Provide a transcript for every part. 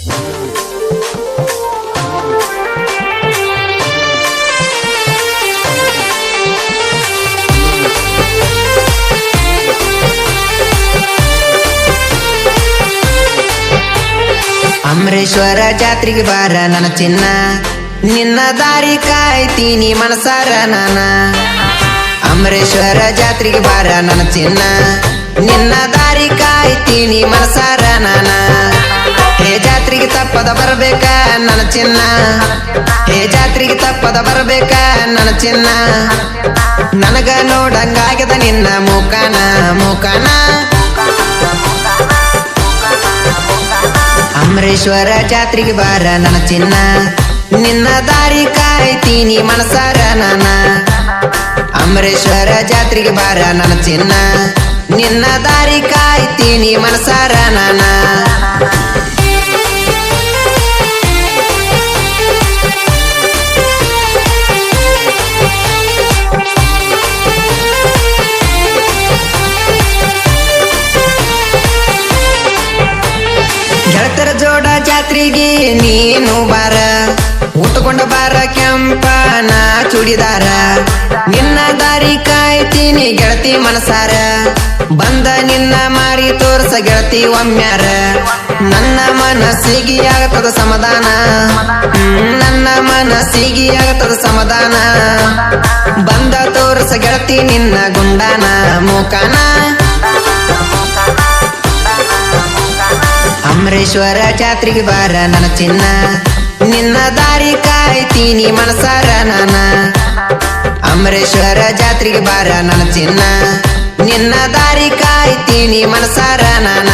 ಅಮರೇಶ್ವರ ಜಾತ್ರೆಗೆ ಬಾರ ನನ್ನ ಚಿನ್ನ, ನಿನ್ನ ದಾರಿ ಕಾಯ್ತೀನಿ ಮನಸಾರ ನಾನ. ಅಮರೇಶ್ವರ ಜಾತ್ರೆಗೆ ಬಾರ ನನ್ನ ಚಿನ್ನ, ನಿನ್ನ ದಾರಿ ಕಾಯ್ತೀನಿ ಮನಸಾರ ನಾನ. ಹೇ ಜಾತ್ರೆಗೆ ತಪ್ಪದ ಬರಬೇಕ ನನ್ನ ಚಿನ್ನ, ಹೇ ಜಾತ್ರೆಗೆ ತಪ್ಪದ ಬರಬೇಕ ನನ್ನ ಚಿನ್ನ. ನನಗ ನೋಡಂಗಾಗದ ನಿನ್ನ ಮುಖಾನ ಮುಖಾನ. ಅಮರೇಶ್ವರ ಜಾತ್ರೆಗೆ ಬಾರ ನನ್ನ ಚಿನ್ನ, ನಿನ್ನ ದಾರಿ ಕಾಯ್ತೀನಿ ಮನಸಾರ ನಾನ. ಅಮರೇಶ್ವರ ಜಾತ್ರೆಗೆ ಬಾರ ನನ್ನ ಚಿನ್ನ, ನಿನ್ನ ದಾರಿ ಕಾಯ್ತೀನಿ ಮನಸಾರ ನಾನ. ಗೆಳತರ ಜೋಡ ಜಾತ್ರೆಗೆ ನೀನು ಬಾರ, ಉಟ್ಕೊಂಡ ಬಾರ ಕೆಂಪನ ಚೂಡಿದಾರ. ನಿನ್ನ ದಾರಿ ಕಾಯ್ತೀನಿ ಗೆಳತಿ ಮನಸಾರ, ಬಂದ ನಿನ್ನ ಮಾರಿ ತೋರ್ಸ ಗೆಳತಿ ಒಮ್ಮ್ಯಾರ. ನನ್ನ ಮನಸ್ಸಿಗೆ ಆಗತದ ಸಮಾಧಾನ, ನನ್ನ ಮನಸ್ಸಿಗೆ ಆಗತದ ಸಮಾಧಾನ. ಬಂದ ತೋರ್ಸ ಗೆಳತಿ ನಿನ್ನ ಗುಂಡಾನ ಮುಖಾನ. ಅಮರೇಶ್ವರ ಜಾತ್ರೆಗೆ ಬಾರ ನನ್ನ ಚಿನ್ನ, ನಿನ್ನ ದಾರಿ ಕಾಯ್ತೀನಿ ಮನಸಾರ ನಾನ. ಅಮರೇಶ್ವರ ಜಾತ್ರೆಗೆ ಬಾರ ನನ್ನ ಚಿನ್ನ, ನಿನ್ನ ದಾರಿ ಕಾಯ್ತೀನಿ ಮನಸಾರ ನಾನ.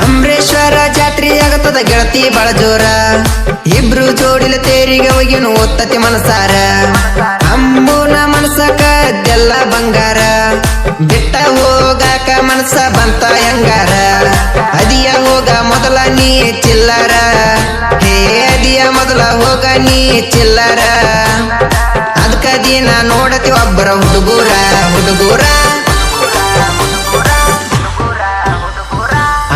ಅಮರೇಶ್ವರ ಜಾತ್ರೆ ಆಗತದ ಗೆಳತಿ ಬಾಳ ಜೋರ, ಇಬ್ರು ಜೋಡಿಲ ತೇರಿಗೆ ಹೋಗಿನು ಒತ್ತತಿ ಮನಸಾರ. ಅಂಬುನ ಮನಸ ಕದ್ದೆಲ್ಲ ಬಂಗಾರ, ಬಿಟ್ಟ ಹೋಗಾಕ ಮನಸ ಬಂತ ಹೆಂಗಾರ. ಅದಿಯ ಹೋಗ ಮೊದಲ ನೀ ಚಿಲ್ಲರ, ಹೇ ಅದಿಯ ಮೊದಲ ಹೋಗ ನೀ ಚಿಲ್ಲರ. ಅದಕ್ಕ ದಿನ ನೋಡತಿ ಒಬ್ಬರ ಹುಡುಗೂರ ಹುಡುಗೂರ.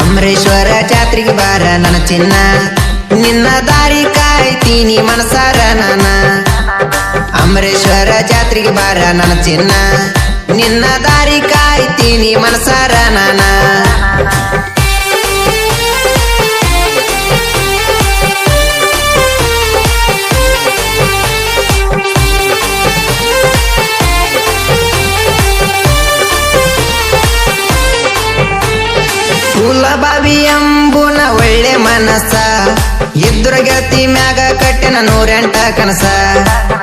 ಅಮರೇಶ್ವರ ಜಾತ್ರೆಗೆ ಬಾರ ನನ್ನ ಚಿನ್ನ, ನಿನ್ನ ದಾರಿ ಕಾಯ್ತೀನಿ ಮನಸಾರ ನಾನ. ಅಮರೇಶ್ವರ ಜಾತ್ರೆಗೆ ಬಾರ ನನ್ನ ಚಿನ್ನ, ನಿನ್ನ ದಾರಿ ಕಾಯ್ತೀನಿ ಮನಸಾರ ನಾನ. ಕುಲಬಾವಿ ಎಂಬುನ ಒಳ್ಳೆ ಮನಸ, ಇದ್ರ ಗೆಳತಿ ಮ್ಯಾಗ ಕಟ್ಟಿನ 108 ಕನಸ.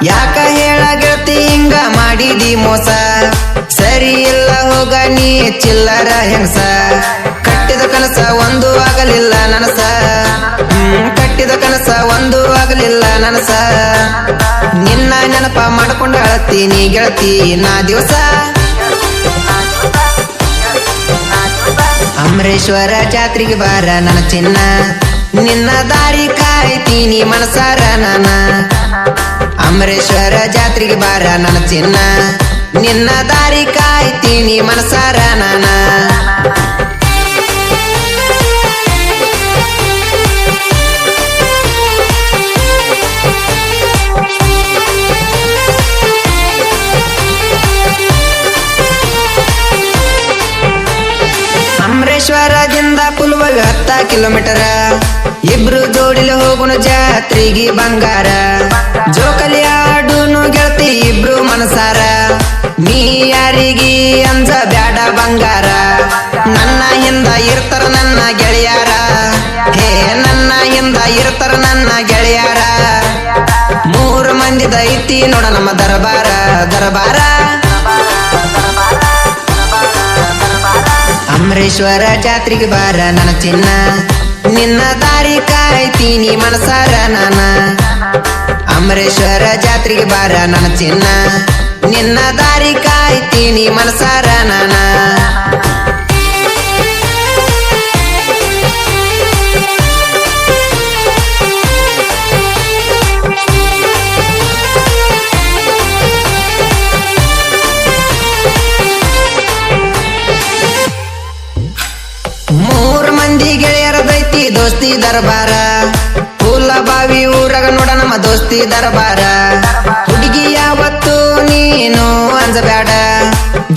ಯಾಕ ಹೇಳ ಗೆಳತಿ ಹಿಂಗ ಮಾಡಿದಿ ಮೋಸ, ಸರಿ ಇಲ್ಲ ಹೋಗ ನೀ ಚಿಲ್ಲರ ಹೆಂಗಸ. ಕಟ್ಟಿದ ಕನಸ ಒಂದು ಆಗಲಿಲ್ಲ ನನಸ, ಕಟ್ಟಿದ ಕನಸ ಒಂದು ಆಗಲಿಲ್ಲ ನನಸ. ನಿನ್ನ ನೆನಪ ಮಾಡ್ಕೊಂಡು ಅಳತೀನಿ ಗೆಳತಿ ನಾ ದಿವಸ. ಅಮರೇಶ್ವರ ಜಾತ್ರೆಗೆ ಬಾರ ನನ್ನ ಚಿನ್ನ, ನಿನ್ನ ದಾರಿ ಕಾಯ್ತೀನಿ ಮನಸಾರ ನಾನ. ಅಮರೇಶ್ವರ ಜಾತ್ರೆಗೆ ಬಾರ ನನ್ನ ಚಿನ್ನ, ನಿನ್ನ ದಾರಿ ಕಾಯ್ತೀನಿ ಮನಸಾರ ನಾನ. ಅಮರೇಶ್ವರದಿಂದ ಪುಲ್ವಾಗ 10 ಕಿಲೋಮೀಟರ, ಇಬ್ರು ಜೋಡಿಲಿ ಹೋಗುನು ಜಾತ್ರೆಗೆ ಬಂಗಾರ. ಜೋಕಲಿ ಆಡುನು ಗೆಳತಿ ಇಬ್ರು ಮನಸಾರ, ನೀ ಯಾರಿಗಿ ಅಂಜ ಬ್ಯಾಡ ಬಂಗಾರ. ನನ್ನ ಹಿಂದ ಇರ್ತಾರ ನನ್ನ ಗೆಳೆಯಾರ, ಹೇ ನನ್ನ ಹಿಂದ ಇರ್ತಾರ ನನ್ನ ಗೆಳೆಯಾರ. 3 ಮಂದಿದ ಐತಿ ನೋಡ ನಮ್ಮ ದರಬಾರ ದರಬಾರ. ಅಮರೇಶ್ವರ ಜಾತ್ರೆಗೆ ಬಾರ ನನ್ನ ಚಿನ್ನ, ನಿನ್ನ ದಾರಿ ಕಾಯ್ತೀನಿ ಮನಸಾರ ನಾನ. ಅಮರೇಶ್ವರ ಜಾತ್ರೆಗೆ ಬಾರ ನನ್ನ ಚಿನ್ನ, ನಿನ್ನ ದಾರಿ ಕಾಯ್ತೀನಿ ಮನಸಾರ ನಾನ. ಮೂರ್ ಮಂದಿ ಗೆಳೆಯರದೈತಿ ದೋಸ್ತಿ ದರ್ಬಾರ ಹುಲ್ಲ ಬಾವಿ ಊರಾಗ ನೋಡ ನಮ್ಮ ದೋಸ್ತಿ ದರ್ಬಾರ ಹುಡುಗಿ ಯಾವತ್ತು ನೀನು ಅಂಜಬೇಡ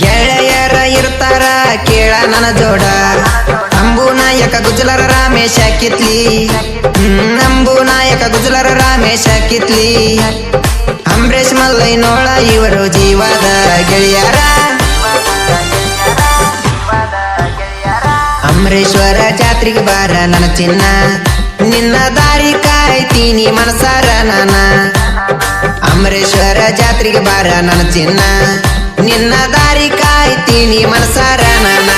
ಗೆಳೆಯರ ಇರ್ತಾರ ಕೇಳ ನನ್ನ ಜೋಡ ಅಂಬು ನಾಯಕ ಗುಜಲರ ರಾಮೇಶ ಕಿತ್ಲಿ ಅಂಬು ನಾಯಕ ಗುಜಲರ ರಾಮೇಶ ಕಿತ್ಲಿ ಅಂಬರೀಶ್ ಮಲ್ಲೈನೋಳ ಇವರು ಜೀವದ ಗೆಳೆಯರ ಅಮರೇಶ್ವರ ಜಾತ್ರೆಗೆ ಬಾರ ನನ್ನ ಚಿನ್ನ ನಿನ್ನ ದಾರಿ ಕಾಯ್ತೀನಿ ಮನಸಾರ ನಾನ ಅಮರೇಶ್ವರ ಜಾತ್ರೆಗೆ ಬಾರ ನನ್ನ ಚಿನ್ನ ನಿನ್ನ ದಾರಿ ಕಾಯ್ತೀನಿ ಮನಸಾರ ನಾನ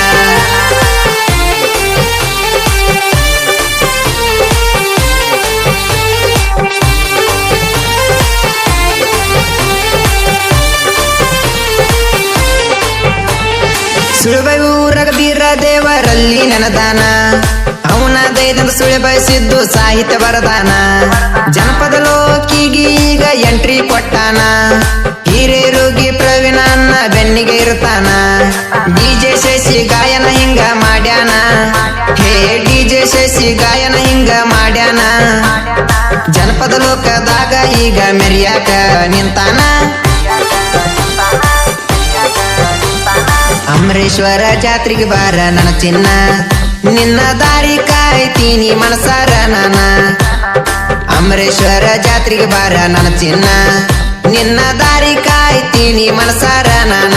ಸುಳಬೈ ಊರಗ ಬೀರ ದೇವರಲ್ಲಿ ನೆನದಾನ ಅವನ ದೈದಂತ ಸುಳೆ ಬಯಸಿದ್ದು ಸಾಹಿತ್ಯ ಬರದಾನ ಜನಪದ ಲೋಕಿಗೆ ಈಗ ಎಂಟ್ರಿ ಕೊಟ್ಟಾನ ಹಿರೇರುಗಿ ಪ್ರವೀಣ ಅನ್ನ ಬೆನ್ನಿಗೆ ಇರ್ತಾನ ಡಿಜೆ ಶಶಿ ಗಾಯನ ಹಿಂಗ ಮಾಡ್ಯಾನ ಹೇ ಡಿಜೆ ಶಶಿ ಗಾಯನ ಹಿಂಗ ಮಾಡ್ಯಾನ ಜನಪದ ಲೋಕದಾಗ ಈಗ ಮೆರಿಯಾಕ ನಿಂತಾನ ಅಮರೇಶ್ವರ ಜಾತ್ರೆಗೆ ಬಾರ ನನ್ನ ಚಿನ್ನ ನಿನ್ನ ದಾರಿ ಕಾಯ್ತೀನಿ ಮನಸಾರ ನಾನ ಅಮರೇಶ್ವರ ಜಾತ್ರೆಗೆ ಬಾರ ನನ್ನ ಚಿನ್ನ ನಿನ್ನ ದಾರಿ ಕಾಯ್ತೀನಿ ಮನಸಾರ ನಾನ